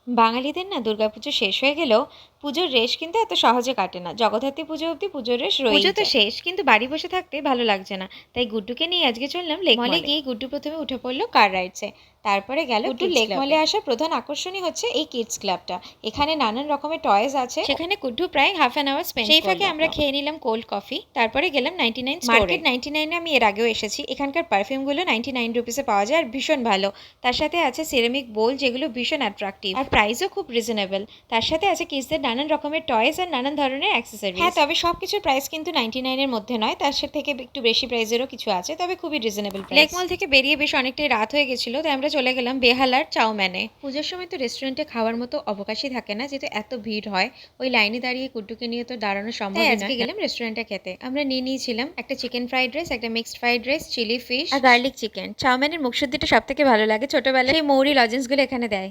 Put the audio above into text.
বাঙালিদের না দুর্গাপুজো শেষ হয়ে গেলেও পুজোর রেশ কিন্তু এত সহজে কাটে না। জগদ্ধাত্রী পুজো অবধি পুজোর রেশ রয়েই পুজো তো যায়। শেষ, কিন্তু বাড়ি বসে থাকতে ভালো লাগছে না, তাই গুড্ডুকে নিয়ে আজকে চললাম লেক মলে মলে। গিয়ে গুড্ডু প্রথমে উঠে পড়লো কার রাইডসে, তারপরে গেল গুড্ডু লেক মলে আসার প্রধান আকর্ষণই হচ্ছে এই কিডস ক্লাবটা। এখানে নানান রকমের টয়েস আছে। সেখানে গুড্ডু প্রায় হাফ অ্যান আওয়ার স্পেন্ড সেই করলো। ফাঁকে আমরা খেয়ে নিলাম কোল্ড কফি, তারপরে গেলাম 99 মার্কেট স্টোরে। 99-এ আমি এর আগেও এসেছি। এখানকার পারফিউমগুলো 99 রুপিসে পাওয়া যায় আর ভীষণ ভালো। তার সাথে আছে সিরামিক বোল যেগুলো ভীষণ অ্যাট্রাকটিভ আর প্রাইসও খুব রিজনেবল। তার সাথে আছে কিডসদের নানান রকমের টয়েস আর নানান ধরনের অ্যাক্সেসরিজ। হ্যাঁ, তবে সব কিছুর প্রাইস কিন্তু 99-এর মধ্যে নয়, তার সাথে থেকে একটু বেশি প্রাইসেরও কিছু আছে, তবে খুবই রিজনেবল প্রাইস। লেক মল থেকে বেরিয়ে বেশ অনেকটাই রাত হয়ে গেছিলো, তাই আমরা চলে গেলাম বেহালার চাউম্যানে। পুজোর সময় তো রেস্টুরেন্টে খাওয়ার মতো অবকাশই থাকে না, যেহেতু এত ভিড় হয়। ওই লাইনে দাঁড়িয়ে গুড্ডুকে নিয়ে তো দাঁড়ানো সম্ভব তাই নয়। আজকে গেলাম রেস্টুরেন্টে খেতে। আমরা নিয়েছিলাম একটা চিকেন ফ্রাইড রাইস, একটা mixed fried rice, chilli fish আর গার্লিক চিকেন। চাউম্যানের মুখশুদ্ধিটা সব থেকে ভালো লাগে, ছোটবেলায় সেই মৌরি লজেন্সগুলো এখানে দেয়।